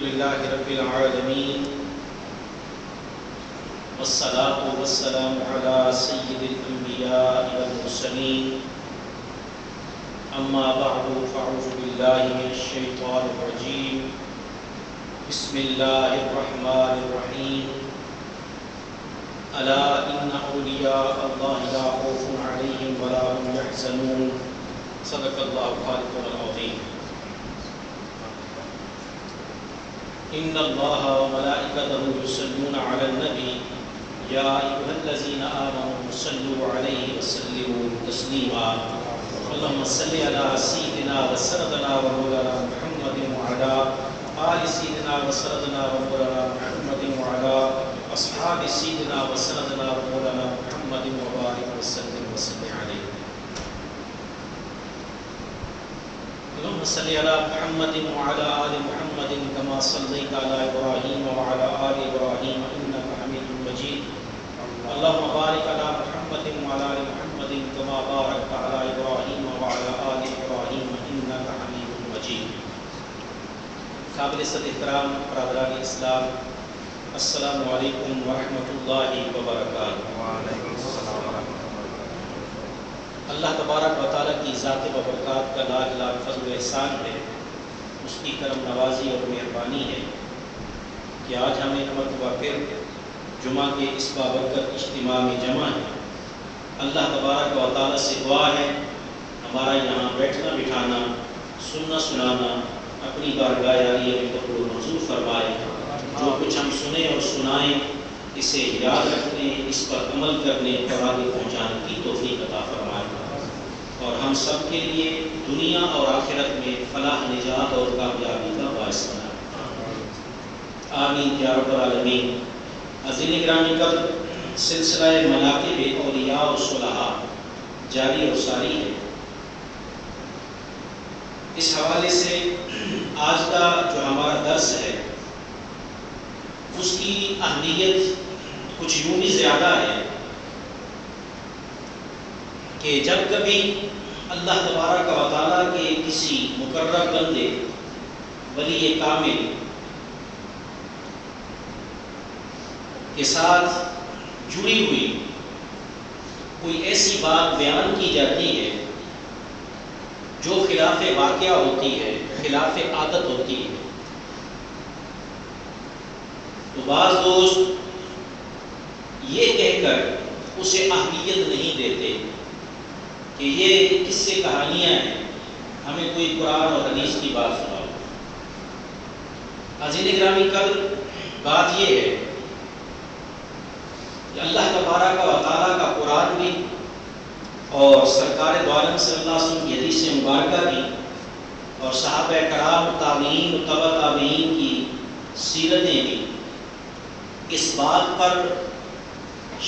لله رب العالمين والصلاة والسلام على سيد الأنبياء والمرسلين أما بعد فأعوذ بالله من الشيطان الرجيم بسم الله الرحمن الرحيم ألا إن أولياء الله لا خوف عليهم ولا هم يحزنون صدق الله خالقنا العظيم إن الله وملائكته يصلون على النبي يا أيها الذين آمنوا صلوا عليه وسلموا تسليما اللهم صل على سيدنا وسندنا ومولانا محمد وعلى آل سيدنا وسندنا ومولانا محمد وعلى أصحاب سيدنا وسندنا ومولانا محمد وبارك وسلم عليه اللهم صل على محمد وعلى آل محمد كما صليت على إبراهيم وعلى آل إبراهيم إنك حميد مجيد اللهم بارك على محمد وعلى آل محمد كما باركت على إبراهيم وعلى آل إبراهيم إنك حميد مجيد. قابل صد احترام برادران اسلام، السلام علیکم ورحمۃ اللہ وبرکاتہ. وعلیکم السلام ورحمۃ اللہ. اللہ تبارک و تعالیٰ کی ذات و برکات کا لاکھ لاکھ فضل و احسان ہے، اس کی کرم نوازی اور مہربانی ہے کہ آج ہم ایک مرتبہ پھر جمعہ کے اس بابرکت اجتماع میں جمع ہیں. اللہ تبارک و تعالیٰ سے دعا ہے ہمارا یہاں بیٹھنا بٹھانا سننا سنانا اپنی بارگاہ عالیہ میں قبول و منظور فرمائے. جو کچھ ہم سنیں اور سنائیں اسے یاد رکھنے، اس پر عمل کرنے اور آگے پہنچانے کی توفیق عطا فرمائے اور ہم سب کے لیے دنیا اور آخرت میں فلاح نجات اور کامیابی کا باعث بنائے. آمین یا رب العالمین. عزیز گرامی قدر، سلسلہ مناقب اولیاء و صلحاء جاری اور ساری ہے. اس حوالے سے آج کا جو ہمارا درس ہے اس کی اہمیت کچھ یوں بھی زیادہ ہے کہ جب کبھی اللہ تبارک و تعالیٰ کے کسی مقرر بندے ولی کامل کے ساتھ جڑی ہوئی کوئی ایسی بات بیان کی جاتی ہے جو خلاف واقعہ ہوتی ہے، خلاف عادت ہوتی ہے، تو بعض دوست یہ کہہ کر اسے اہمیت نہیں دیتے کہ یہ قصے کہانیاں ہیں، ہمیں کوئی قرآن اور حدیث کی بات سناؤ. عزیز گرامی قدر، بات یہ ہے کہ اللہ تبارک و تعالیٰ کا قرآن بھی اور سرکار دو عالم صلی اللہ علیہ وسلم کی حدیث مبارکہ بھی اور صحابہ کرام تابعین و تبع تابعین کی سیرتیں بھی اس بات پر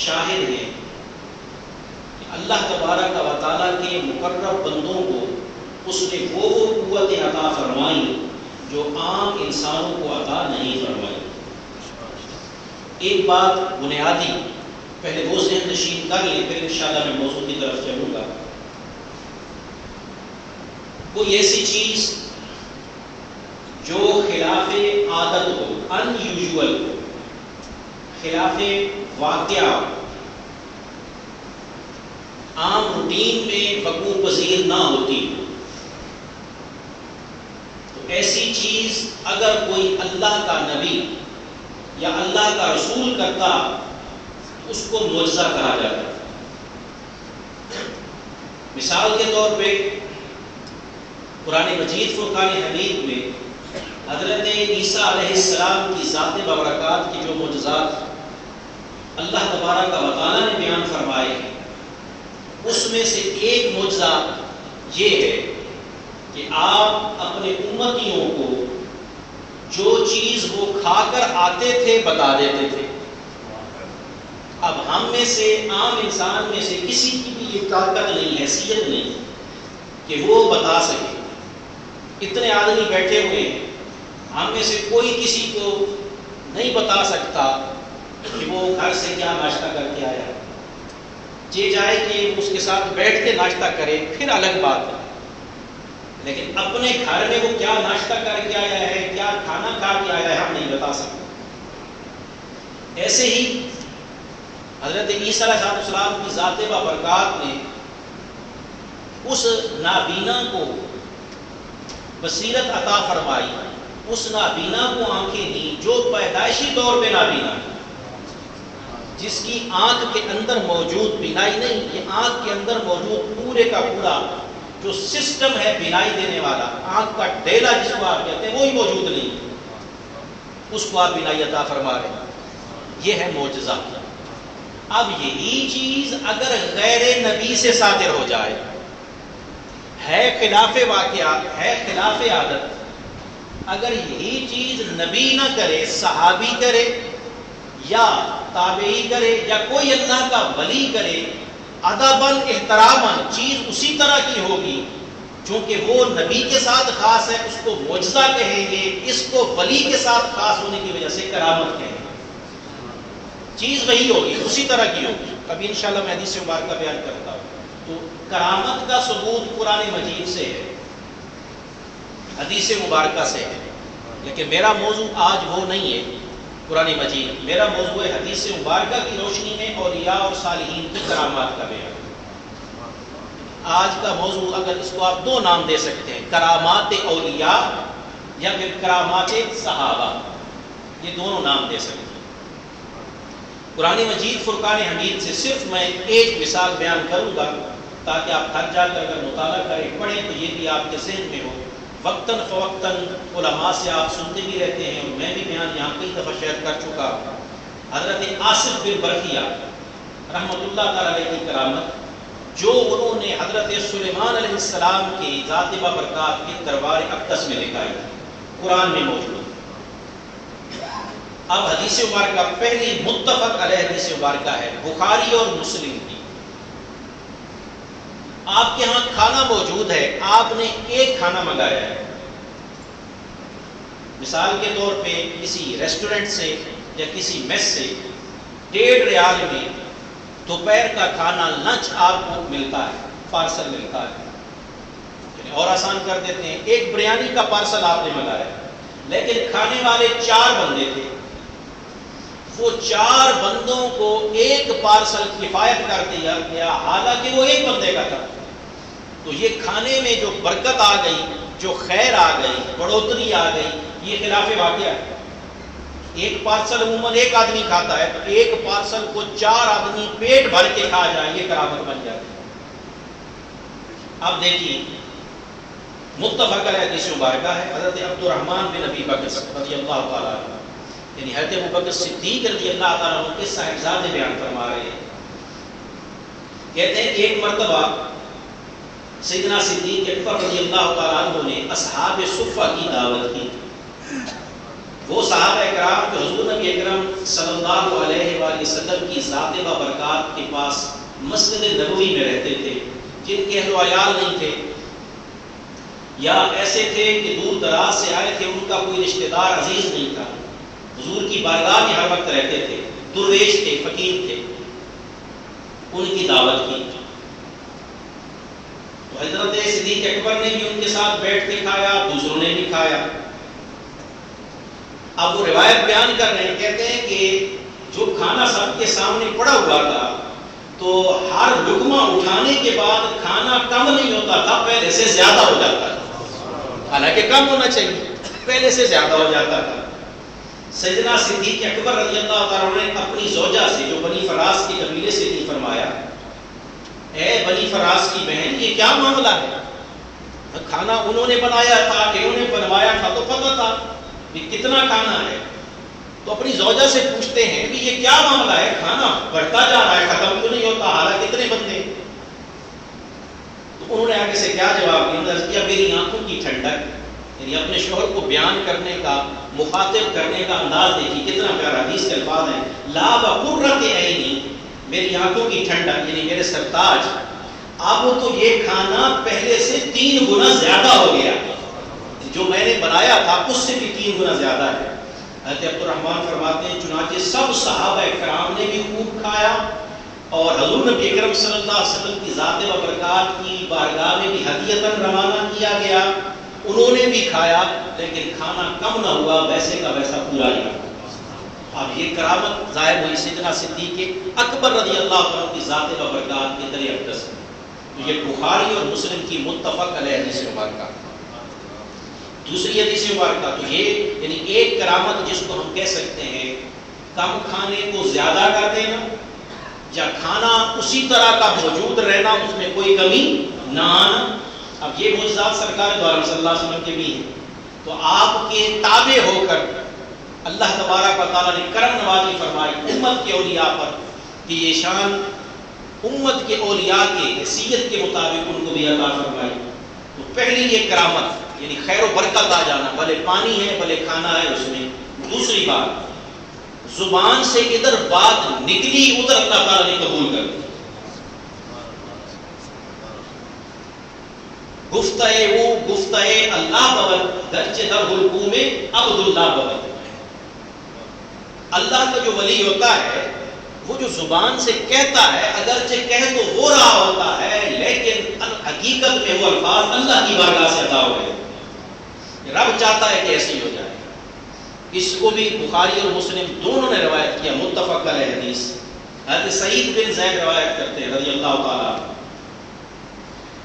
شاہد ہیں کہ اللہ تبارک و تعالیٰ کے مقرب بندوں کو اس نے وہ قوتیں عطا فرمائی جو عام انسانوں کو عطا نہیں فرمائی. ایک بات بنیادی پہلے وہ ذہن نشین کر لیں، پھر انشاءاللہ میں موضوع کی طرف چلوں گا. کوئی ایسی چیز جو خلاف عادت ہو، ان یوزول ہو، خلاف واقعہ، عام روٹین میں وقوع پذیر نہ ہوتی، تو ایسی چیز اگر کوئی اللہ کا نبی یا اللہ کا رسول کرتا اس کو معجزہ کہا جاتا ہے. مثال کے طور پہ قرآن مجید فرقان حمید میں حضرت عیسیٰ علیہ السلام کی ذات ببرکات کی جو معجزات اللہ تبارک و تعالیٰ نے بیان فرمائے ہیں اس میں سے ایک معجزہ یہ ہے کہ آپ اپنے امتیوں کو جو چیز وہ کھا کر آتے تھے بتا دیتے تھے. اب ہم میں سے عام انسان میں سے کسی کی بھی یہ طاقت نہیں، حیثیت نہیں کہ وہ بتا سکے. اتنے آدمی بیٹھے ہوئے ہیں، ہم میں سے کوئی کسی کو نہیں بتا سکتا کہ وہ گھر سے کیا ناشتہ کر کے آیا. یہ جائے کہ اس کے ساتھ بیٹھ کے ناشتہ کرے پھر الگ بات ہے، لیکن اپنے گھر میں وہ کیا ناشتہ کر کے آیا ہے، کیا کھانا کھا کے آیا بتا سکتا۔ ایسے ہی حضرت عیسیٰ علیہ السلام کی ذات بابرکات نے اس نابینا کو بصیرت عطا فرمائی، اس نابینا کو آنکھیں دی جو پیدائشی طور پہ نابینا ہے، جس کی آنکھ کے اندر موجود بینائی نہیں، یہ آنکھ کے اندر موجود پورے کا پورا جو سسٹم ہے بینائی دینے والا، آنکھ کا ڈیلا جس کو آپ کہتے ہیں وہی موجود نہیں، اس کو آپ بینائی عطا فرما رہے ہیں۔ یہ ہے معجزہ۔ اب یہی چیز اگر غیر نبی سے صادر ہو جائے، ہے خلاف واقعہ، ہے خلاف عادت، اگر یہی چیز نبی نہ کرے، صحابی کرے یا تابعی کرے یا کوئی اللہ کا ولی کرے، ادباً احتراماً چیز اسی طرح کی ہوگی، چونکہ وہ نبی کے ساتھ خاص ہے اس کو معجزہ کہیں گے، اس کو ولی کے ساتھ خاص ہونے کی وجہ سے کرامت کہیں گے، چیز وہی ہوگی، اسی طرح کی ہوگی۔ ابھی انشاءاللہ میں حدیث مبارکہ بیان کرتا ہوں۔ تو کرامت کا ثبوت قرآن مجید سے ہے، حدیث مبارکہ سے ہے، لیکن میرا موضوع آج وہ نہیں ہے قرآن مجید، میرا موضوع ہے حدیث مبارکہ کی روشنی میں اولیاء اور صالحین کی کرامات کا بیان۔ آج کا موضوع اگر اس کو آپ دو نام دے سکتے ہیں، کرامات اولیاء یا پھر کرامات صحابہ، یہ دونوں نام دے سکتے ہیں۔ قرآن مجید فرقان حمید سے صرف میں ایک مثال بیان کروں گا تاکہ آپ تھک جا کر اگر مطالعہ کریں پڑھیں تو یہ بھی آپ کے ذہن میں ہو۔ وقتاً فوقتاً علماء سے آپ سنتے بھی رہتے ہیں اور میں بھی بیان یہاں کئی دفعہ شیئر کر چکا۔ حضرت آصف بن برقیہ رحمۃ اللہ تعالی علیہ کی کرامت، جو انہوں نے حضرت سلیمان علیہ السلام کی ذات بابرکات کے دربار اقدس میں دکھائی تھی، قرآن میں موجود۔ اب حدیث مبارکہ پہلی متفق علیہ حدیث مبارکہ ہے، بخاری اور مسلم کی۔ آپ کے ہاں کھانا موجود ہے، آپ نے ایک کھانا منگایا ہے، مثال کے طور پہ کسی ریسٹورنٹ سے یا کسی میس سے 1.5 ریال میں دوپہر کا کھانا لنچ آپ کو ملتا ہے، پارسل ملتا ہے، اور آسان کر دیتے ہیں، ایک بریانی کا پارسل آپ نے منگایا، لیکن کھانے والے 4 بندے تھے، وہ 4 بندوں کو ایک پارسل کفایت کر دیا گیا، حالانکہ وہ ایک بندے کا تھا۔ تو یہ کھانے میں جو برکت آ گئی، جو خیر آ گئی، بڑھوتری آ گئی، یہ خلاف واقعہ ہے۔ ایک پارسل عموماً ایک آدمی کھاتا ہے، تو ایک پارسل کو 4 آدمی پیٹ بھر کے کھا جائیں، یہ کرامت بن جاتی ہے۔ اب دیکھیے متفق علیہ حدیث مبارکہ ہے، حضرت عبد الرحمن بن ابی بکر رضی اللہ تعالیٰ عنہ، یعنی حضرت ابوبکر صدیق رضی اللہ تعالیٰ عنہ کے صاحبزادے بیان فرما رہے ہیں، کہتے ہیں ایک مرتبہ سیدنا صدیق اکبر رضی اللہ تعالیٰ عنہ نے اصحاب صفہ کی دعوت کی۔ وہ صحابہ اکرام جو حضور نبی اکرم صلی اللہ علیہ وآلہ وسلم کی ذات بابرکات کے پاس مسجد نبوی میں رہتے تھے، جن کے اہل و عیال نہیں تھے، یا ایسے تھے کہ دور دراز سے آئے تھے، ان کا کوئی رشتہ دار عزیز نہیں تھا، حضور کی بارگاہ میں ہر وقت رہتے تھے، درویش تھے، فقیر تھے، ان کی دعوت کی۔ تو حضرت صدیق اکبر نے بھی ان کے ساتھ بیٹھ کے کھایا، دوسروں نے بھی کھایا۔ اب وہ روایت بیان کر رہے ہیں، کہتے ہیں کہ جو کھانا سب کے سامنے پڑا ہوا تھا، تو ہر لقمہ اٹھانے کے بعد کھانا کم نہیں ہوتا تھا، پہلے سے زیادہ ہو جاتا تھا، حالانکہ کم ہونا چاہیے، پہلے سے زیادہ ہو جاتا تھا۔ سیدنا صدیق اکبر رضی اللہ تعالیٰ عنہ نے اپنی زوجہ سے جو بنی فراس کے قبیلے سے تھی فرمایا، اے بنی فراس کی بہن، یہ کیا معاملہ ہے؟ کھانا انہوں نے بنایا تھا، انہوں نے بنوایا تھا تو پتہ تھا کہ کتنا کھانا ہے، تو اپنی زوجہ سے پوچھتے ہیں کہ یہ کیا معاملہ ہے، کھانا بڑھتا جا رہا ہے، ختم کیوں نہیں ہوتا، حالانکہ کتنے بندے؟ تو انہوں نے آگے سے کیا جواب دیا، میری آنکھوں کی ٹھنڈک، یعنی اپنے شوہر کو بیان کرنے کا، مخاطب کرنے کا انداز دیکھیے کتنا پیارا، حدیث کے الفاظ ہیں، لا بقرۃ عینی، میری آنکھوں کی ٹھنڈک، یعنی میرے سرتاج، اب تو یہ کھانا پہلے سے 3 گنا زیادہ ہو گیا، جو میں نے بنایا تھا اس سے بھی 3 گنا زیادہ ہے۔ حضرت عبد الرحمن فرماتے ہیں چنانچہ سب صحابہ کرام نے بھی خوب کھایا، اور حضور نبی اکرم صلی اللہ علیہ وسلم کی ذات و برکات کی بارگاہ میں بھی ہدیتاً روانہ کیا گیا، انہوں نے بھی کھایا لیکن کھانا کم نہ ہوا، ویسے کا ویسا پورا ہی رہا۔ اب یہ کرامت ظاہر ہوئی سیدنا صدیق اکبر رضی اللہ عنہ کی ذات و برکات کے ذریعے اقدس ہے۔ یہ بخاری اور مسلم کی متفق علیہ حدیث مبارکہ۔ دوسری حدیث مبارکہ تو یہ یعنی ایک کرامت جس کو ہم کہہ سکتے ہیں کم کھانے کو زیادہ کر دینا یا کھانا اسی طرح کا موجود رہنا، اس میں کوئی کمی نہ آنا۔ اب یہ معجزات سرکار دو عالم صلی اللہ علیہ وسلم کے بھی ہیں، تو آپ کے تابع ہو کر اللہ تبارک و تعالیٰ نے کرم نوازی فرمائی امت کے اولیاء پر کہ یہ شان امت کے اولیاء کے حیثیت کے مطابق ان کو بھی عطا فرمائی۔ تو پہلی یہ کرامت یعنی خیر و برکت آ جانا، بھلے پانی ہے بھلے کھانا ہے اس میں۔ دوسری بات، زبان سے ادھر بات نکلی ادھر اللہ تعالیٰ نے قبول کر دی۔ گفتہ وہ گفتہ اللہ بول گرچہ در حلقوم عبداللہ بول۔ اللہ کا جو ولی ہوتا ہے وہ جو زبان سے کہتا ہے، اگرچہ کہہ تو ہو رہا ہوتا ہے لیکن حقیقت میں وہ الفاظ اللہ کی بارگاہ سے عطا ہوئے۔ رب چاہتا ہے کہ ایسی ہو جائے۔ اس کو بھی بخاری اور مسلم دونوں نے روایت کیا، متفق علیہ حدیث۔ حضرت سعید بن زید روایت کرتے ہیں رضی اللہ تعالیٰ،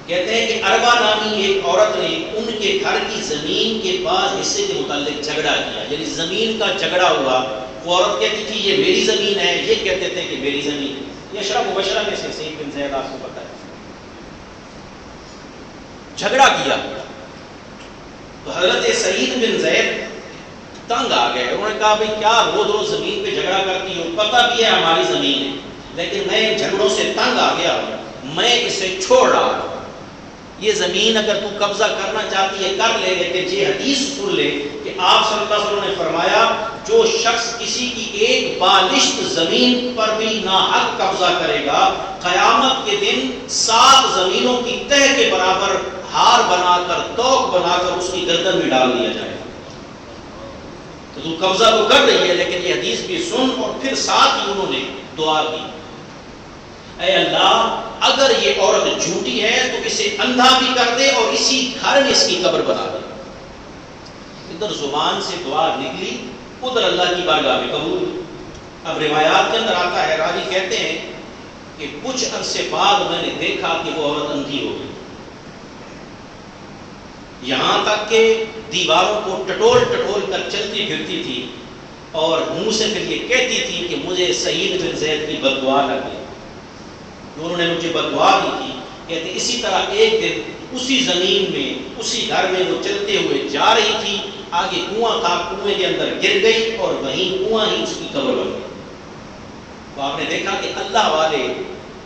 کہتے ہیں کہ اربا نامی ایک عورت نے ان کے گھر کی زمین کے بعض حصے کے متعلق جھگڑا کیا، یعنی زمین کا جھگڑا ہوا۔ وہ عورت کہتی تھی یہ میری زمین ہے، یہ کہتے تھے کہ میری زمین ہے۔ یہ اشراف مبشرہ میں سے سعید بن زید آپ کو پتہ ہے۔ جھگڑا کیا تو حضرت سعید بن زید تنگ آ گئے۔ انہوں نے کہا بھئی کیا روز روز زمین پہ جھگڑا کرتی ہو، پتہ بھی ہے ہماری زمین ہے لیکن میں ان جھگڑوں سے تنگ آ گیا ہوں، میں اسے چھوڑ رہا ہوں۔ یہ زمین اگر تو قبضہ کرنا چاہتی ہے کر لے، لیکن یہ حدیث سن لے کہ آپ صلی اللہ علیہ وسلم نے فرمایا جو شخص کسی کی ایک بالشت زمین پر بھی ناحق قبضہ کرے گا، قیامت کے دن 7 زمینوں کی تہ کے برابر ہار بنا کر توق بنا کر اس کی گردن میں ڈال دیا جائے گا۔ تو قبضہ تو کر رہی ہے لیکن یہ حدیث بھی سن، اور پھر ساتھ ہی انہوں نے دعا کی، اے اللہ اگر یہ عورت جھوٹی ہے تو اسے اندھا بھی کر دے اور اسی گھر میں اس کی قبر بنا دے۔ ادھر زبان سے دعا نکلی، ادھر اللہ کی بارگاہ میں قبول۔ اب روایات کے اندر آتا ہے، راوی کہتے ہیں کہ کچھ عرصے بعد میں نے دیکھا کہ وہ عورت اندھی ہو گئی، یہاں تک کہ دیواروں کو ٹٹول ٹٹول کر چلتی پھرتی تھی اور منہ سے پھر یہ کہتی تھی کہ مجھے سعید بن زید کی بد دعا لگ گئی، انہوں نے مجھے بد دعا دی تھی۔ کہتے اسی طرح ایک دن اسی زمین میں اسی گھر میں وہ چلتے ہوئے جا رہی تھی، آگے کنواں تھا، کنویں کے اندر گر گئی اور وہیں کنواں ہی اس کی قبر بن گئی۔ تو آپ نے دیکھا کہ اللہ والے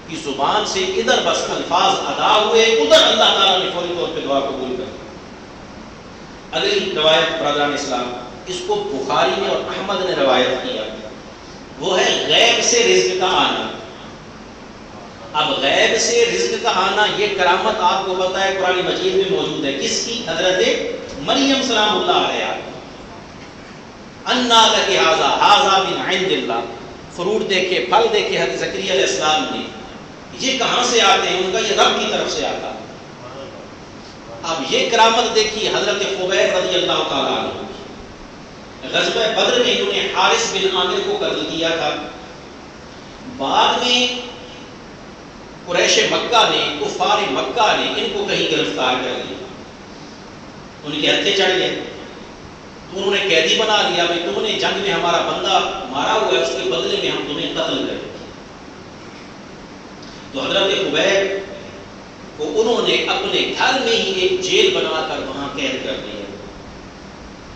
کی زبان سے ادھر بس الفاظ ادا ہوئے، ادھر اللہ تعالیٰ نے فوری طور پہ دعا قبول کر۔ اگلی روایت برادران اسلام، اس کو بخاری نے اور احمد نے روایت کیا، وہ ہے غیب سے رزق کا آنا۔ اب غیب سے رزق کا آنا یہ کرامت آپ کو پتہ ہے قرآن مجید میں موجود ہے، کس کی؟ حضرت مریم سلام اللہ علیہا۔ انا لک ھذا ھذا من عند اللہ، فروٹ دیکھے پھل دیکھے حضرت زکریا علیہ السلام نے، یہ کہاں سے آتے ہیں؟ ان کا یہ رب کی طرف سے آتا۔ اب یہ کرامت دیکھی حضرت خبیب رضی اللہ تعالیٰ عنہ، غزوہ بدر میں انہوں نے حارث بن عامر کو قتل کیا تھا۔ بعد میں قریش مکہ نے، کفار مکہ نے ان کو کہیں گرفتار کر لیا، ان کے ہتھے چڑھ گئے، تو انہوں نے قیدی بنا لیا، بھائی تم نے جنگ میں ہمارا بندہ مارا ہوا ہے، اس کے بدلے میں ہم تمہیں قتل کریں۔ تو حضرت خبیب کو انہوں نے اپنے گھر میں ہی ایک جیل بنا کر وہاں قید کر دیا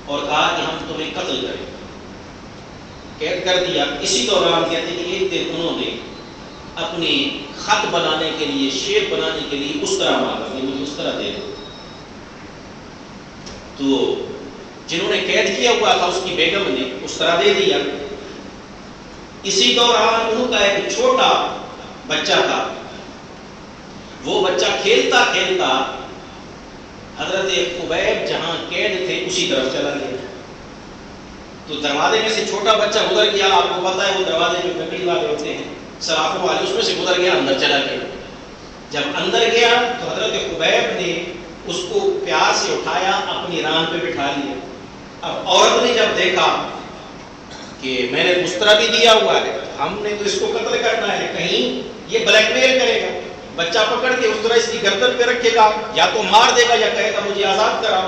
اور کہا کہ ہم تمہیں قتل کریں، قید کر دیا۔ اسی دوران کہتے ہیں کہ ایک دن انہوں نے اپنی خط بنانے کے لیے، شعر بنانے کے لیے اس طرح مانگا کہ مجھے اس طرح دے دو۔ تو جنہوں نے قید کیا ہوا تھا اس کی بیگم نے اس طرح دے دیا۔ اسی دوران انہوں کا ایک چھوٹا بچہ تھا، وہ بچہ کھیلتا کھیلتا حضرت خبیب جہاں قید تھے اسی طرف چلا گیا۔ تو دروازے میں سے چھوٹا بچہ گزر گیا، آپ کو پتا ہے وہ دروازے جو لکڑی والے ہوتے ہیں سرافوں والے، اس میں سے گزر گیا، اندر چلا گیا۔ جب اندر گیا تو حضرت خبیب نے اس کو پیار سے اٹھایا، اپنی ران پہ بٹھا لیا۔ اب عورت نے جب دیکھا کہ میں نے مسترا بھی دیا ہوا ہے، ہم نے تو اس کو قتل کرنا ہے، کہیں یہ بلیک میل کرے گا، بچہ پکڑ کے اس طرح اس کی گردن پہ رکھے گا، یا تو مار دے گا یا کہے گا مجھے آزاد کراؤ۔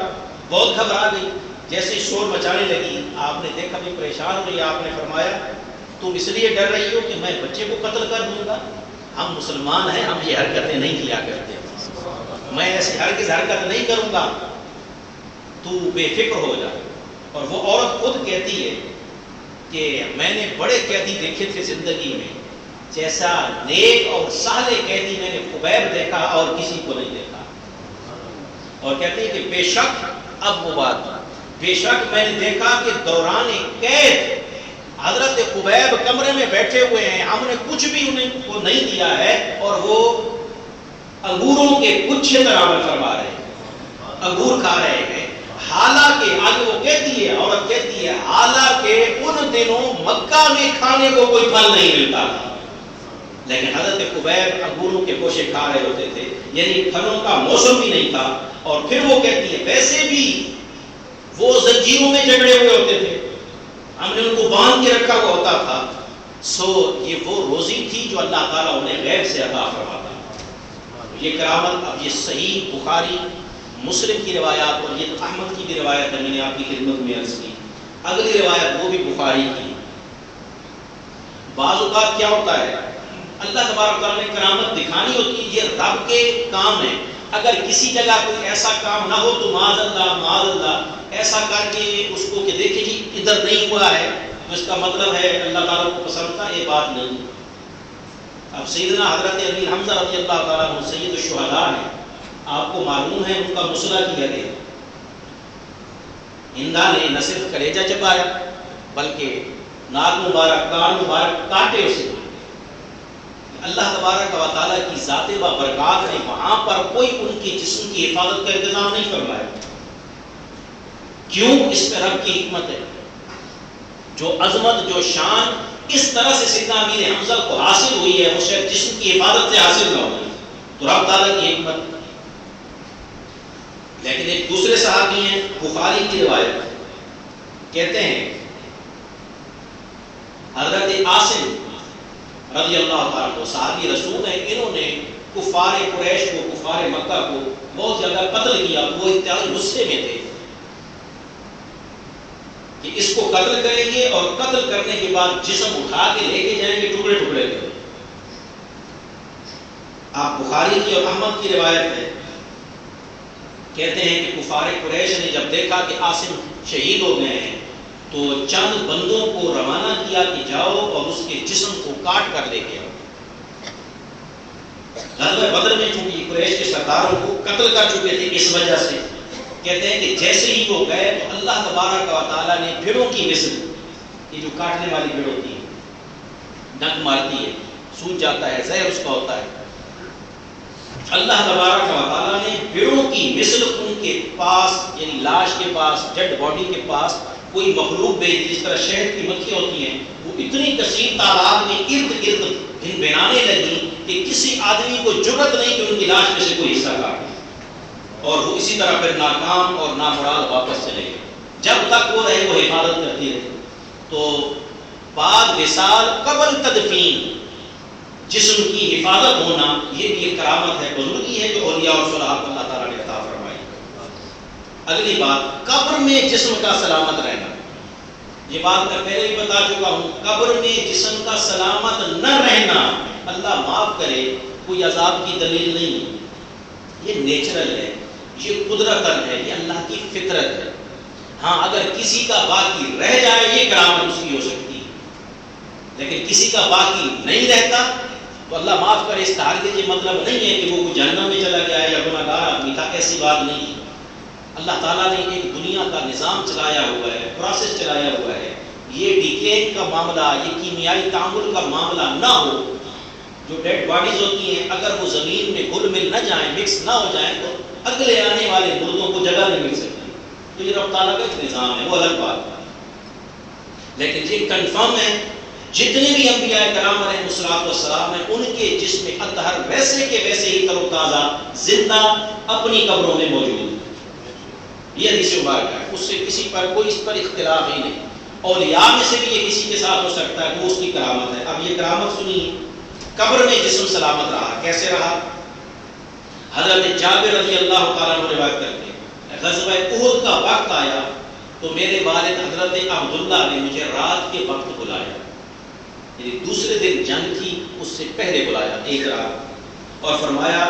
بہت گھبرا گئی، جیسے شور مچانے لگی، آپ نے دیکھا بھی پریشان ہو گئی۔ آپ نے فرمایا تم اس لیے ڈر رہی ہو کہ میں بچے کو قتل کر دوں گا؟ ہم مسلمان ہیں، ہم یہ حرکتیں نہیں کیا کرتے، میں ایسی ہرگز حرکت نہیں کروں گا، تو بے فکر ہو جا۔ اور وہ عورت خود کہتی ہے کہ میں نے بڑے قیدی دیکھے تھے زندگی میں، جیسا نیک اور سہلے قیدی میں نے خبیب دیکھا اور کسی کو نہیں دیکھا۔ اور کہتے ہیں کہ بے شک، اب وہ بات، بے شک میں نے دیکھا کہ دوران قید حضرت خبیب کمرے میں بیٹھے ہوئے ہیں، ہم نے کچھ بھی انہیں کو نہیں دیا ہے، اور وہ انگوروں کے گچھے تناول فرما رہے ہیں، انگور کھا رہے ہیں۔ حالانکہ آگے وہ کہتی ہے، عورت کہتی ہے، حالانکہ ان دنوں مکہ میں کھانے کو کوئی پھل نہیں ملتا تھا، لیکن حضرت خبیب انگوروں کے گوشے کھا رہے ہوتے تھے، یعنی پھلوں کا موسم بھی نہیں تھا۔ اور پھر وہ کہتی ہے ویسے بھی وہ زنجیروں میں جکڑے ہوئے ہوتے تھے، ہم نے ان کو باندھ کے رکھا ہوا ہوتا تھا۔ سو یہ وہ روزی تھی جو اللہ تعالیٰ انہیں غیب سے عطا فرماتا۔ یہ کرامت، اب یہ صحیح بخاری مسلم کی روایات اور یہ احمد کی بھی روایت ہے، میں نے آپ کی خدمت میں عرض کی۔ اگلی روایت وہ بھی بخاری کی۔ بعض اوقات کیا ہوتا ہے، اللہ تبارک تعالیٰ نے کرامت دکھانی ہوتی ہے، یہ رب کے کام ہے۔ اگر کسی جگہ کوئی ایسا کام نہ ہو تو معاذ اللہ ایسا کر کے اس کو کہ دیکھیں جی ادھر نہیں ہوا ہے تو اس کا مطلب ہے اللہ تعالیٰ کو پسند تھا، یہ بات نہیں۔ اب سیدنا حضرت امیر حمزہ رضی اللہ تعالیٰ عنہ سید الشہداء ہیں، آپ کو معلوم ہے ان کا مسئلہ کیا گیا، ہندا نے نہ صرف کلیجہ چبایا بلکہ ناک مبارک، کان مبارک کاٹے اسے۔ اللہ تبارک و تعالیٰ کی ذات و برکات نے وہاں پر کوئی ان کے جسم کی حفاظت کا انتظام نہیں فرمایا۔ کیوں؟ اس پہ رب کی حکمت ہے۔ جو عظمت، جو شان اس طرح سے سیدنا امیر حمزہ کو حاصل ہوئی ہے، وہ شاید جسم کی حفاظت سے حاصل نہ ہوئی، تو رب تعالیٰ کی حکمت۔ لیکن ایک دوسرے صحابی ہیں، بخاری کی روایت، کہتے ہیں حضرت عاصم رضی اللہ تعالیٰ عنہ صحابی رسول ہیں، انہوں نے کفار قریش کو، کفار مکہ کو بہت زیادہ قتل کیا، وہ انتہائی غصے میں تھے کہ اس کو قتل کریں گے اور قتل کرنے کے بعد جسم اٹھا کے لے کے جائیں گے ٹکڑے ٹکڑے کر۔ آپ بخاری کی اور احمد کی روایت ہے، کہتے ہیں کہ کفار قریش نے جب دیکھا کہ عاصم شہید ہو گئے ہیں تو چند بندوں کو روانہ کیا کہ جاؤ اور اس کے جسم کو کاٹ کر لے کے آؤ۔ غزوہ بدر میں چونکہ قریش کے سرداروں کو قتل کر چکے تھے، اس وجہ سے کہتے ہیں کہ جیسے ہی وہ گئے تو اللہ تبارک و تعالیٰ نے بھیڑوں کی مثل، یہ جو کاٹنے والی بھیڑ ہوتی ہے، نک مارتی ہے، سوج جاتا ہے، زہر اس کا ہوتا ہے، اللہ تبارک و تعالیٰ نے بھیڑوں کی مثل ان کے پاس، یعنی لاش کے پاس، ڈیڈ باڈی کے پاس کوئی مخلوق بھیج، جس طرح شہد کی مکھیاں ہوتی ہیں، وہ اتنی کثیر تعداد میں ارد گرد بھن بھنانے لگی کہ کسی آدمی کو جرأت نہیں کہ ان کی لاش میں سے کوئی حصہ کاٹے، اور وہ اسی طرح پھر ناکام اور نامراد واپس چلے گئے، جب تک وہ رہے وہ حفاظت کرتی رہی۔ تو بعد وصال قبل تدفین جسم کی حفاظت ہونا، یہ بھی ایک کرامت ہے، بزرگی ہے جو اولیاء اور صالحاں کو اللہ تعالیٰ نے عطا فرمائی۔ اگلی بات، قبر میں جسم کا سلامت رہنا، یہ بات میں پہلے بھی بتا چکا ہوں، قبر میں جسم کا سلامت نہ رہنا، اللہ معاف کرے، کوئی عذاب کی دلیل نہیں ہے، یہ نیچرل ہے، یہ قدرتاً ہے، یہ اللہ کی فطرت ہے۔ ہاں اگر کسی کا باقی رہ جائے یہ کرامت اس کی ہو سکتی ہے، لیکن کسی کا باقی نہیں رہتا تو اللہ معاف کرے، اس کا ہرگز یہ مطلب نہیں ہے کہ وہ جہنم میں چلا گیا ہے یا گناہ گار آدمی تھا، ایسی بات نہیں ہے۔ اللہ تعالیٰ نے ایک دنیا کا نظام چلایا ہوا ہے، پروسیس چلایا ہوا ہے، یہ ڈیکیڈ کا معاملہ، یہ کیمیائی تعامل کا معاملہ نہ ہو۔ جو ڈیڈ باڈیز ہوتی ہیں اگر وہ زمین میں گھل مل نہ جائیں، مکس نہ ہو جائیں، تو اگلے آنے والے مردوں کو جگہ نہیں مل سکتی، تو یہ رب تعالیٰ کا ایک نظام ہے، وہ الگ بات ہے۔ لیکن یہ کنفرم ہے جتنے بھی انبیاء کرام علیہ السلام ہیں ان کے جسم اطہر ویسے کے ویسے ہی تر و تازہ زندہ اپنی قبروں میں موجود ہیں۔ یہ حدیث مبارکہ ہے، اس سے کسی پر کوئی اس پر اختلاف ہی نہیں۔ اولیاء میں سے بھی یہ کسی کے ساتھ ہو سکتا ہے، وہ اس کی کرامت ہے۔ اب یہ کرامت سنیے، قبر میں جسم سلامت رہا، کیسے رہا؟ حضرت جابر رضی اللہ تعالیٰ عنہ روایت کرتے ہیں، غزوہ احد کا وقت آیا تو میرے والد حضرت عبداللہ نے مجھے رات کے وقت بلایا، یعنی دوسرے دن جنگ تھی اس سے پہلے بلایا ایک رات، اور فرمایا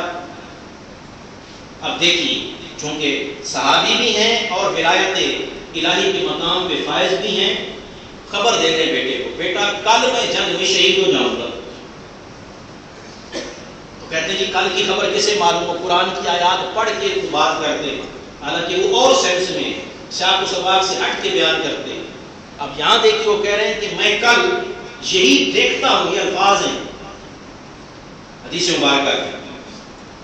اب دیکھیے چونکہ صحابی بھی ہیں اور ولایت الہی کے مقام پہ فائز بھی ہیں، خبر دے رہے بیٹے کو، بیٹا کل میں جنگ میں شہید ہو جاؤں گا۔ تو کہتے ہیں جی کل کی خبر کسے معلوم ہو؟ قرآن کی آیات پڑھ کے بات کرتے ہیں، حالانکہ وہ اور سینس میں سیاق و سباق سے ہٹ کے بیان کرتے ہیں۔ اب یہاں دیکھیے وہ کہہ رہے ہیں کہ میں کل یہی دیکھتا ہوں، یہ الفاظ ہیں حدیث مبارکہ کے،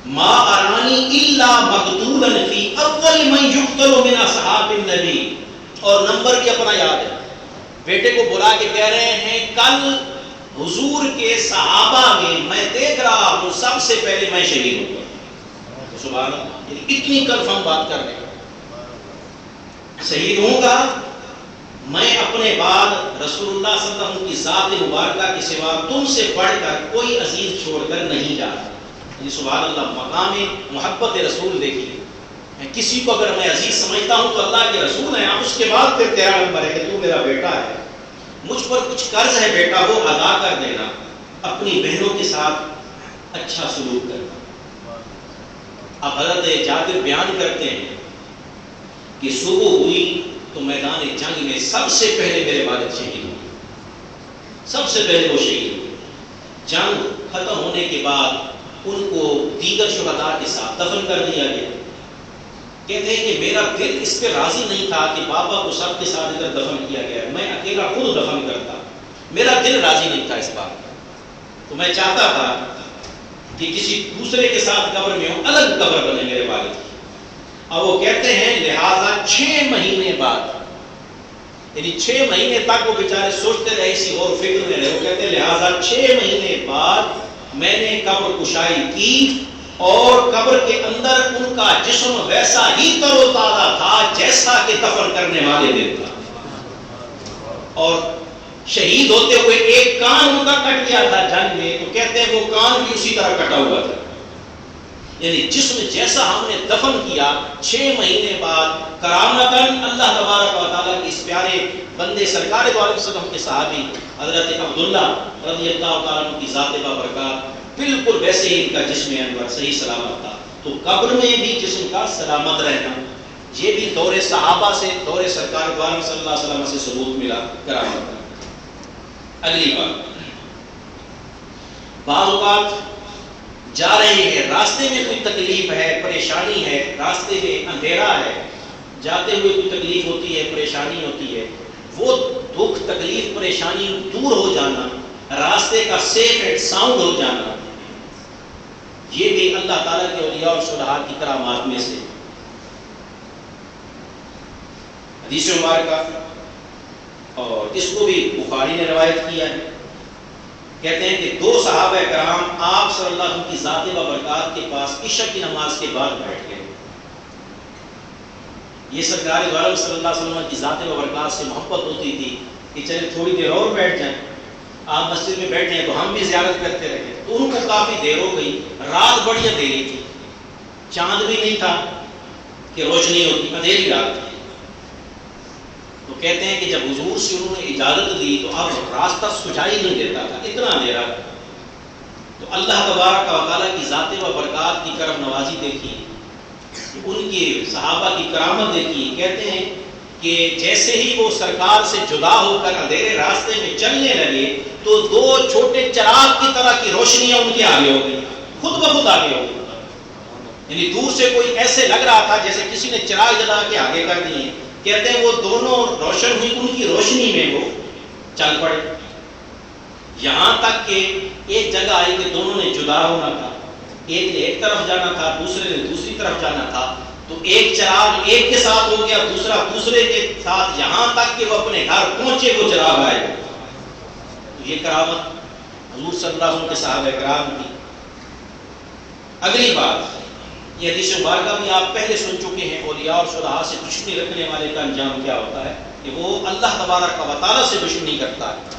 ما ارانی الا مقتولا فی اول من یقتل من اصحاب النبی، اور نمبر بھی اپنا یاد ہے۔ بیٹے کو بلا کے کہہ رہے ہیں کل حضور کے صحابہ میں دیکھ رہا ہوں سب سے پہلے میں شہید ہوں گا۔ سبحان اللہ، یعنی اتنی کنفرم بات کر رہے ہیں، شہید ہوں گا میں، اپنے بعد رسول اللہ صلی اللہ علیہ وسلم کی ذات مبارکہ کے سوا تم سے بڑھ کر کوئی عزیز چھوڑ کر نہیں جا رہا۔ سبحان اللہ، مقام محبت رسول دیکھیے، میں کسی کو اگر میں عزیز سمجھتا ہوں تو اللہ کے رسول ہیں، آپ اس کے بعد پھر تیرا نمبر ہے کہ تو میرا بیٹا ہے، مجھ پر کچھ قرض ہے بیٹا وہ ادا کر دینا، اپنی بہنوں کے ساتھ اچھا سلوک کرنا۔ اب حضرت جابر بیان کرتے ہیں کہ صبح ہوئی تو میدان جنگ میں سب سے پہلے میرے والد شہید ہوئے، سب سے پہلے وہ شہید ہوئے۔ جنگ ختم ہونے کے بعد ان کو دیگر شہداء کے ساتھ دفن کر دیا گیا۔ کہتے ہیں کہ میرا دل اس پہ راضی نہیں تھا کہ بابا کو سب کے ساتھ ادھر دفن کیا گیا، میں اکیلا خود دفن کرتا، میرا دل راضی نہیں تھا اس بات پر، تو میں چاہتا تھا کہ کسی دوسرے کے ساتھ قبر میں ہوں، الگ قبر بنے میرے والد کی۔ اب وہ کہتے ہیں لہٰذا 6 مہینے بعد، یعنی 6 مہینے تک وہ بیچارے سوچتے رہے، اسی اور فکر میں رہے، وہ کہتے ہیں لہٰذا 6 مہینے بعد میں نے قبر کشائی کی اور قبر کے اندر ان کا جسم ویسا ہی تر و تازہ تھا جیسا کہ دفن کرنے والے دن تھا، اور شہید ہوتے ہوئے ایک کان ان کا کٹ گیا تھا جنگ میں، تو کہتے ہیں وہ کان بھی اسی طرح کٹا ہوا تھا، یعنی جسم جیسا ہم نے دفن کیا 6 مہینے بعد کرامتاً اللہ تبارک و تعالیٰ کے اس پیارے بندے سرکار دو علیہ وسلم کے صحابی حضرت عبداللہ رضی اللہ تعالیٰ عنہ کی ذات بابرکات بالکل ویسے ہی ان کا جسم انور صحیح سلامت تھا۔ تو قبر میں بھی جسم کا سلامت رہنا، یہ بھی دور صحابہ سے، دور سرکار دو عالم صلی اللہ علیہ وسلم سے ثبوت ملا، کرامت ہے۔ اگلی بات، بعض اوقات جا رہے ہیں، راستے میں کوئی تکلیف ہے، پریشانی ہے، راستے میں اندھیرا ہے، جاتے ہوئے کوئی تکلیف ہوتی ہے، پریشانی ہوتی ہے، وہ دکھ تکلیف پریشانی دور ہو جانا، راستے کا سیف اینڈ ساؤنڈ ہو جانا، یہ بھی اللہ تعالیٰ کے اولیاء اور شہداء کی کرامات میں سے۔ حدیث مبارکہ، اور اس کو بھی بخاری نے روایت کیا ہے، کہتے ہیں کہ 2 صحابہ کرام آپ صلی اللہ علیہ وسلم کی ذات بابرکات کے پاس عشاء کی نماز کے بعد بیٹھ گئے۔ یہ سرکار دو عالم صلی اللہ علیہ وسلم کی ذات بابرکات سے محبت ہوتی تھی کہ چلے تھوڑی دیر اور بیٹھ جائیں، آپ مسجد میں بیٹھے ہیں تو ہم بھی زیارت کرتے رہے۔ تو ان کو کافی دیر ہو گئی، رات بڑی اندھیری تھی، چاند بھی نہیں تھا کہ روشنی ہوتی، اندھیری رات تھی۔ تو کہتے ہیں کہ جب حضور سے انہوں نے اجازت دی تو اب راستہ سجائی نہیں دیتا تھا، اتنا اندھیرا۔ تو اللہ تبارک و تعالیٰ کی ذات و برکات کی کرم نوازی دیکھی، ان کی صحابہ کی کرامت دیکھی۔ کہتے ہیں کہ جیسے ہی وہ سرکار سے جدا ہو کر اندھیرے راستے میں چلنے لگے تو 2 چھوٹے چراغ کی طرح کی روشنیاں ان کے آگے ہو گئی، خود بخود آگے ہو گئی، یعنی دور سے کوئی ایسے لگ رہا تھا جیسے کسی نے چراغ جلا کے آگے کر دیے۔ کہتے ہیں وہ دونوں روشن ہوئی، ان کی روشنی میں وہ چل پڑے، یہاں تک کہ ایک جگہ آئی کہ دونوں نے جدا ہونا تھا، ایک نے ایک طرف جانا تھا، دوسرے نے دوسری طرف جانا تھا، تو ایک چراغ ایک کے ساتھ ہو گیا، دوسرا دوسرے کے ساتھ، یہاں تک کہ وہ اپنے گھر پہنچے وہ چراغ آئے۔ یہ کرامت حضور صلی اللہ علیہ وسلم کے صحابہ کرام کی۔ اگلی بات، یہ حدیث مبارکہ بھی آپ پہلے سن چکے ہیں، اولیاء اور صلحاء سے دشمنی رکھنے والے کا انجام کیا ہوتا ہے کہ وہ اللہ تبارک و تعالیٰ سے دشمنی کرتا ہے۔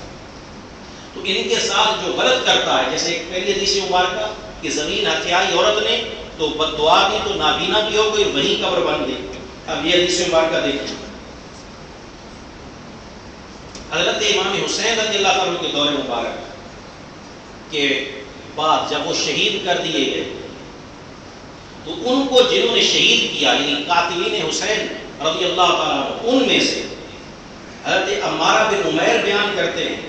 تو ان کے ساتھ جو غلط کرتا ہے، جیسے ایک پہلی حدیث مبارکہ کہ زمین ہتھیائی عورت نے تو بد دعا بھی تو نابینا بھی ہو گئی، وہیں قبر بن گئی۔ اب یہ حدیث مبارکہ دیکھیں، حضرت امام حسین رضی اللہ عنہ کے دور مبارک کے بعد جب وہ شہید کر دیے گئے تو ان کو جنہوں نے شہید کیا یعنی قاتلین حسین رضی اللہ تعالیٰ عنہ، ان میں سے حضرت عمارہ بن عمیر بیان کرتے ہیں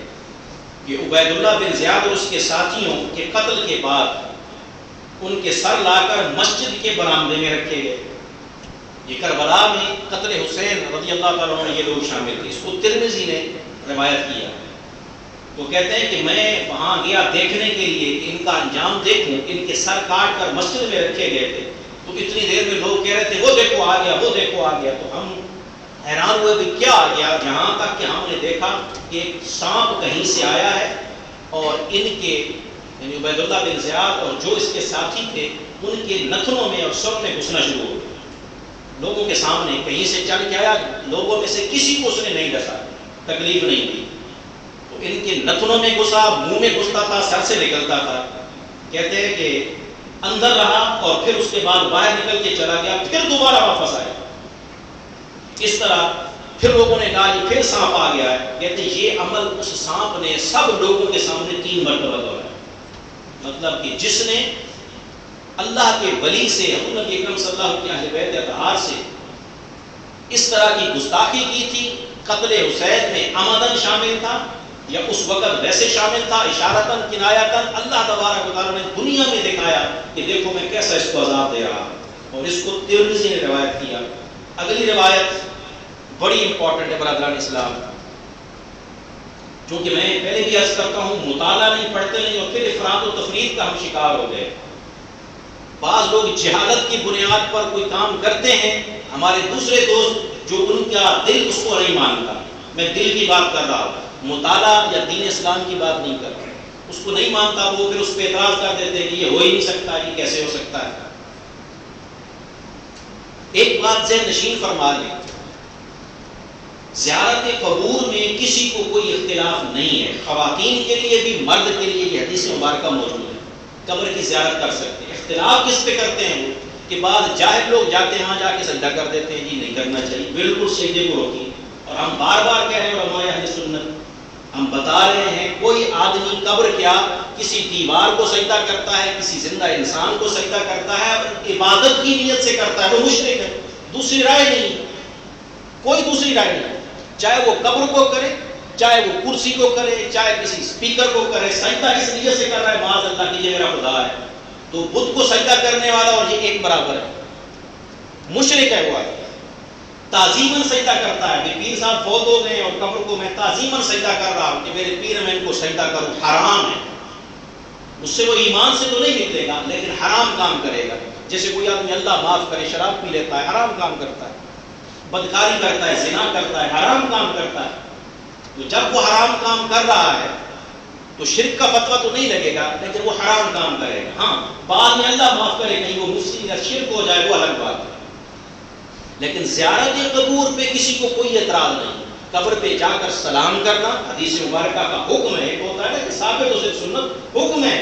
کہ عبید اللہ بن زیاد اور اس کے ساتھیوں کے قتل کے بعد ان کے سر لا کر مسجد کے برآمدے میں رکھے گئے۔ یہ کربلا میں قتل حسین رضی اللہ تعالیٰ عنہ یہ لوگ شامل تھے۔ اس کو ترمذی نے روایت کیا، تو کہتے ہیں کہ میں وہاں گیا دیکھنے کے لیے کہ ان کا انجام دیکھوں، ان کے سر کاٹ کر مسجد میں رکھے گئے تھے، تو اتنی دیر میں لوگ کہہ رہے تھے وہ دیکھو آ گیا، وہ دیکھو آ گیا۔ تو ہم حیران ہوئے بھی کیا آ گیا، یہاں تک کہ ہم نے دیکھا کہ ایک سانپ کہیں سے آیا ہے اور ان کے یعنی عبید اللہ بن زیاد اور جو اس کے ساتھی تھے ان کے نتنوں میں اور سر میں گھسنا شروع ہو گیا، لوگوں کے سامنے کہیں سے چل کے آیا، لوگوں میں سے کسی کو اس نے نہیں ڈسا، تکلیف نہیں دی، تو ان کے نتنوں میں گھسا، منہ میں گھستا تھا، سر سے نکلتا تھا۔ کہتے ہیں کہ اندر رہا اور پھر اس کے بعد باہر نکل کے چلا گیا، پھر دوبارہ واپس آیا۔ اس طرح پھر لوگوں نے کہا یہ پھر سانپ آ گیا ہے۔ کہتے ہیں یہ عمل اس سانپ نے سب لوگوں کے سامنے 3 مرتبہ دہرایا، مطلب کہ جس نے اللہ کے ولی سے حضور نبی اکرم صلی اللہ علیہ وسلم کے اہل بیت اطہار سے اس طرح کی گستاخی کی تھی، قتل حسین میں عمدن شامل تھا یا اس وقت ویسے شامل تھا، اشارتاً کنایتاً اللہ تبارک و تعالیٰ نے دنیا میں دکھایا کہ دیکھو میں کیسا اس کو عذاب دے رہا ہوں، اور اس کو ترمذی نے روایت کیا۔ اگلی روایت بڑی امپورٹنٹ ہے برادران اسلام، چونکہ میں پہلے بھی عرض کرتا ہوں مطالعہ نہیں، پڑھتے نہیں، اور پھر افراط و تفریط کا ہم شکار ہو گئے۔ بعض لوگ جہالت کی بنیاد پر کوئی کام کرتے ہیں، ہمارے دوسرے دوست جو ان کا دل اس کو نہیں مانتا، میں دل کی بات کر رہا ہوں، مطالعہ یا دین اسلام کی بات نہیں کر رہا، اس کو نہیں مانتا، وہ پھر اس پہ اعتراض کر دیتے ہیں کہ یہ ہو ہی نہیں سکتا، یہ کیسے ہو سکتا ہے۔ ایک بات ذہن نشین فرما لیں، زیارت قبور میں کسی کو کوئی اختلاف نہیں ہے، خواتین کے لیے بھی مرد کے لیے یہ حدیث مبارکہ موجود ہے، قبر کی زیارت کر سکتے ہیں۔ اختلاف کس پہ کرتے ہیں وہ کہ بعض جاہل لوگ جاتے ہیں وہاں جا کے سجدہ کر دیتے ہیں، جی نہیں کرنا چاہیے، بالکل سجدے کو روکیے۔ اور ہم بار بار کہہ رہے ہیں علماء اہل سنت، ہم بتا رہے ہیں کوئی آدمی قبر کیا کسی دیوار کو سجدہ کرتا ہے، کسی زندہ انسان کو سجدہ کرتا ہے، عبادت کی نیت سے کرتا ہے، وہ مشرک ہے، دوسری رائے نہیں، کوئی دوسری رائے نہیں، چاہے وہ قبر کو کرے، چاہے وہ کرسی کو کرے، چاہے کسی اسپیکر کو کرے، سجدہ اس نیت سے کر رہا ہے معاذ اللہ کی یہ میرا خدا ہے، تو بت کو سجدہ کرنے والا اور یہ ایک برابر ہے، مشرک ہے وہ آدمی، تعظیماً سجدہ کرتا ہے کہ پیر صاحب فوت ہو گئے اور قبر کو میں تعظیماً سجدہ کر رہا ہوں کہ میرے پیر میں ان کو سجدہ کروں، حرام ہے، اس سے وہ ایمان سے تو نہیں نکلے گا لیکن حرام کام کرے گا۔ جیسے کوئی آدمی اللہ معاف کرے شراب پی لیتا ہے، حرام کام کرتا ہے، بدکاری کرتا ہے، زنا کرتا ہے، حرام کام کرتا ہے، تو جب وہ حرام کام کر رہا ہے تو شرک کا فتویٰ تو نہیں لگے گا لیکن وہ حرام کام کرے گا۔ ہاں بعد میں اللہ معاف کرے کہیں وہ مفسی یا شرک ہو جائے وہ الگ بات ہے، لیکن زیارت قبور پہ کسی کو کوئی اعتراض نہیں، قبر پہ جا کر سلام کرنا حدیث مبارکہ کا حکم ہے، ایک ہوتا ہے نا کہ ثابت و صرف سنت، حکم ہے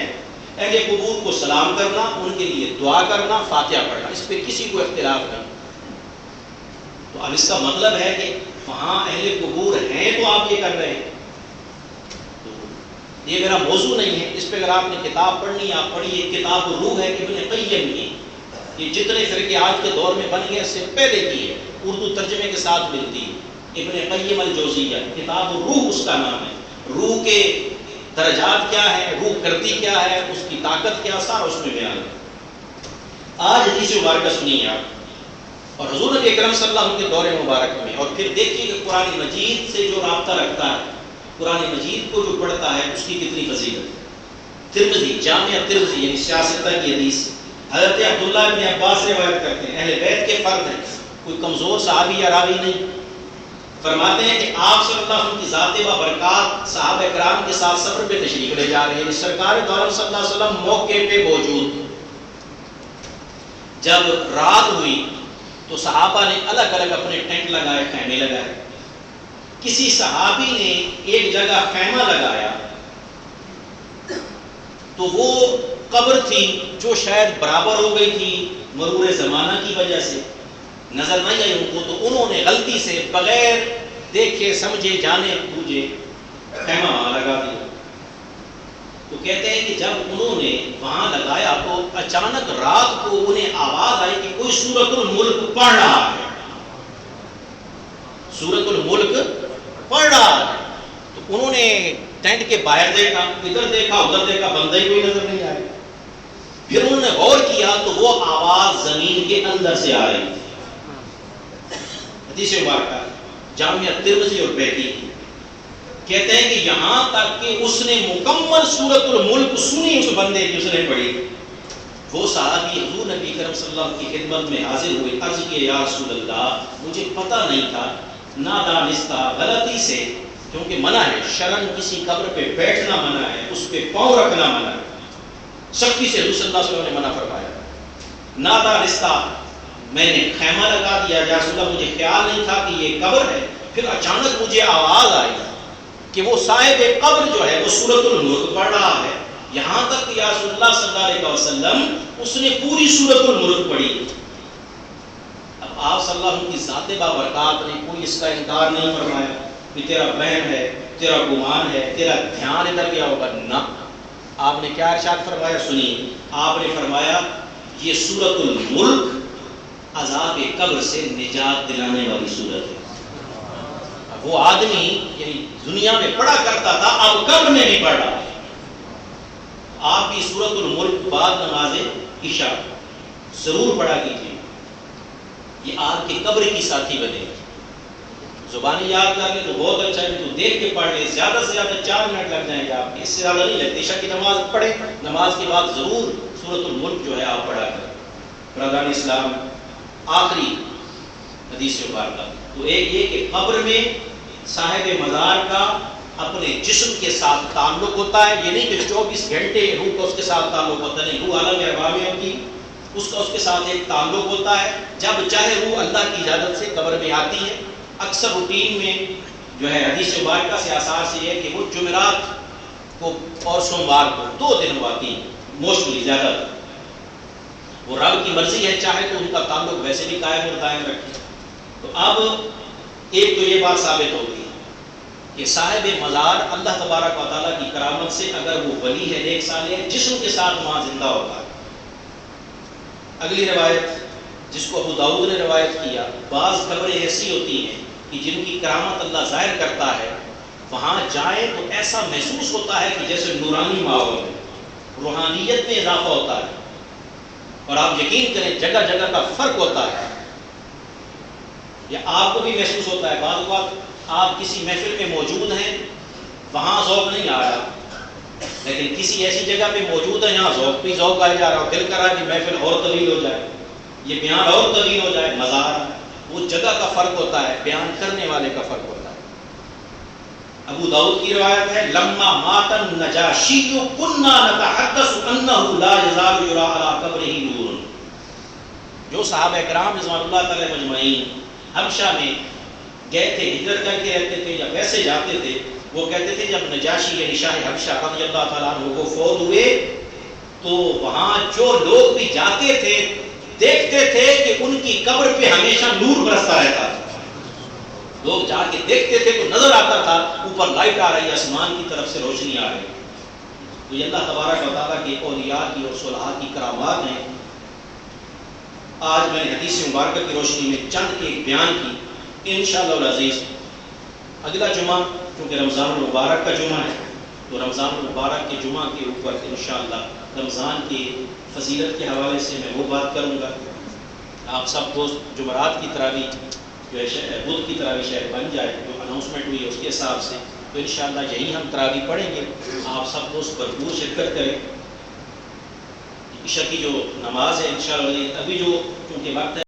اہل قبور کو سلام کرنا، ان کے لیے دعا کرنا، فاتحہ پڑھنا، اس پہ کسی کو اختلاف نہیں۔ تو اب اس کا مطلب ہے کہ وہاں اہل قبور ہیں تو آپ یہ کر رہے ہیں، تو یہ میرا موضوع نہیں ہے، اس پہ اگر آپ نے کتاب پڑھنی آپ پڑھیے، کتاب روح ہے ابن قیم کی، یہ جتنے فرقے آج کے دور میں بن گئے اس سے پہلے کی ہے، اردو ترجمے کے ساتھ ملتی ہے، ابن قیم الجوزیہ، کتاب روح اس کا نام ہے، روح کے درجات کیا ہے، روح کرتی کیا ہے، اس کی طاقت کیا، سارا اس میں بیان ہے۔ آج حدیث مبارکہ سنیے آپ، اور حضور نبی اکرم صلی اللہ علیہ وسلم کے دور مبارک میں، اور پھر دیکھیے کہ قرآن مجید سے جو رابطہ رکھتا ہے، قرآن مجید کو جو پڑھتا ہے اس کی کتنی فضیلت۔ ترمذی، جامع ترمذی یعنی سیاستہ کی حدیث، حضرت عبداللہ بن عباس روایت کرتے ہیں، اہل بیت کے فرد ہیں، کوئی کمزور صحابی یا راوی نہیں، فرماتے ہیں کہ آپ صلی اللہ علیہ وسلم کی ذات بابرکات صحابہ کرام کے ساتھ سفر پہ تشریف لے جا رہے ہیں. سرکار دو عالم صلی اللہ علیہ وسلم موقع پہ موجود. جب رات ہوئی تو صحابہ نے الگ الگ اپنے ٹینٹ لگائے, خیمے لگائے. کسی صحابی نے ایک جگہ خیمہ لگایا تو وہ قبر تھی جو شاید برابر ہو گئی تھی مرور زمانہ کی وجہ سے, نظر نہیں آئی ان کو, تو انہوں نے غلطی سے بغیر دیکھے سمجھے جانے بوجھے خیمہ وہاں لگا دیا. تو کہتے ہیں کہ جب انہوں نے وہاں لگایا تو اچانک رات کو انہیں آواز آئی کہ کوئی سورۃ الملک پڑھ رہا ہے, سورۃ الملک پڑھ رہا ہے. تو انہوں نے ٹینٹ کے باہر دیکھا, ادھر دیکھا ادھر دیکھا, بندہ ہی کوئی نظر نہیں آیا. پھر انہوں نے غور کیا تو وہ آواز زمین کے اندر سے آ رہی تھی. حدیث مبارکہ جامعہ ترمذی اور بیہقی کہتے ہیں کہ یہاں تک کہ اس نے مکمل سورۃ الملک سنی اس بندے کی, اس نے پڑھی. وہ صحابی حضور نبی کرم صلی اللہ علیہ وسلم کی خدمت میں حاضر ہوئے, عرض کیا یا رسول اللہ مجھے پتہ نہیں تھا, نادانستہ غلطی سے, کیونکہ منع ہے شرن کسی قبر پہ بیٹھنا منع ہے, اس پہ پاؤں رکھنا منع ہے, سختی سے حضور صلی اللہ علیہ وسلم نے منع فرمایا. نادانستہ میں نے خیمہ لگا دیا, یا رسول اللہ مجھے خیال نہیں تھا کہ یہ قبر ہے. پھر اچانک مجھے آواز آئی کہ وہ صاحب قبر جو ہے وہ سورۃ الملک پڑھ رہا ہے, یہاں تک کہ یا رسول اللہ صلی اللہ علیہ وسلم اس نے پوری سورۃ الملک پڑھی. اب آپ صلی اللہ علیہ وسلم کی ذات بابرکات نے کوئی اس کا انکار نہیں فرمایا کہ تیرا وہم ہے, تیرا گمان ہے, تیرا دھیان ادھر گیا ہوگا. نہ, آپ نے کیا ارشاد فرمایا سنیے. آپ نے فرمایا یہ سورۃ الملک عذاب قبر سے نجات دلانے والی سورت ہے. وہ آدمی یعنی دنیا میں پڑھا کرتا تھا, اب قبر میں نہیں پڑھ رہا. آپ کی سورۃ الملک بعد نماز عشاء ضرور پڑھا کیجیے, یہ آپ کی قبر کی ساتھی بنے. زبانی یاد کر لیں تو بہت اچھا ہے, تو دیکھ کے پڑھ لیں, زیادہ سے زیادہ 4 منٹ لگ جائیں گے آپ کے, اس سے زیادہ نہیں لگتے. عشاء کی نماز پڑھیں, نماز کے بعد ضرور سورۃ الملک جو ہے آپ پڑھا کریں. برادران اسلام, آخری حدیث مبارکہ تو ایک یہ کہ قبر میں صاحب مزار کا اپنے جسم کے ساتھ تعلق ہوتا ہے. یہ نہیں کہ 24 گھنٹے روح کا اس کے ساتھ تعلق ہوتا ہے, نہیں, روح عالم ارواح میں ہوتی, اس کا اس کے ساتھ ایک تعلق ہوتا ہے. جب چاہے روح اللہ کی اجازت سے قبر میں آتی ہے. اکثر روٹین میں جو ہے حدیث مبارکہ سے آثار سے یہ ہے کہ وہ جمعرات کو اور سوموار کو 2 دن آتی ہیں موسٹلی زیادہ. وہ رب کی مرضی ہے, چاہے تو ان کا تعلق ویسے بھی قائم اور دائم رکھے. تو اب ایک تو یہ بات ثابت ہوگی کہ صاحب مزار اللہ تبارک و تعالیٰ کی کرامت سے اگر وہ ولی ہے, نیک صالح ہے, جسم کے ساتھ وہاں زندہ ہوتا ہے. اگلی روایت جس کو ابو داؤد نے روایت کیا, بعض قبریں ایسی ہوتی ہیں کہ جن کی کرامت اللہ ظاہر کرتا ہے, وہاں جائیں تو ایسا محسوس ہوتا ہے کہ جیسے نورانی ماحول ہے, روحانیت میں اضافہ ہوتا ہے. اور آپ یقین کریں جگہ جگہ کا فرق ہوتا ہے, یا آپ کو بھی محسوس ہوتا ہے. بعض اوقات آپ کسی محفل میں موجود ہیں, وہاں ذوق نہیں آ رہا, لیکن کسی ایسی جگہ پہ موجود ہے یہاں ذوق بھی ذوق آ جا رہا ہو, دل کر رہا ہے کہ محفل اور طویل ہو جائے, یہ بیان اور طویل ہو جائے. مزار وہ جگہ کا فرق ہوتا ہے, بیان کرنے والے کا فرق ہوتا ہے. ابو داؤد کی روایت ہے, لما مات النجاشی کنا نتحدث انه لا يزال يرى على قبره نور. جو صحابہ کرام رضوان اللہ تعالی مجمعین حبشہ میں گئے تھے, ہجرت کر کے رہتے تھے یا ویسے جاتے تھے, وہ کہتے تھے جب نجاشی یعنی شاہ حبشہ رضی اللہ تعالیٰ عنہ وہ فوت ہوئے تو وہاں جو لوگ بھی جاتے تھے دیکھتے تھے کہ ان کی قبر پہ ہمیشہ نور برستا رہتا تھا. لوگ جا کے دیکھتے تھے تو نظر آتا تھا اوپر لائٹ آ رہی ہے, آسمان کی طرف سے روشنی آ رہی ہے. تو یہ اللہ تبارک و تعالیٰ کے اولیاء کی اور صلحاء کی کرامات ہیں. آج میں نے حدیث مبارکہ کی روشنی میں چند ایک بیان کی. انشاءاللہ العزیز اگلا جمعہ کیونکہ رمضان المبارک کا جمعہ ہے, تو رمضان المبارک کے جمعہ کے اوپر انشاءاللہ رمضان کی فضیلت کے حوالے سے میں وہ بات کروں گا. آپ سب دوست جمعرات کی تراویح جو ہے بدھ کی تراویح شاید بن جائے, جو اناؤنسمنٹ ہوئی ہے اس کے حساب سے, تو انشاءاللہ یہی ہم تراویح پڑھیں گے. آپ سب دوست بھرپور شرکت کریں. عشاء کی جو نماز ہے انشاءاللہ ابھی جو کیونکہ وقت ہے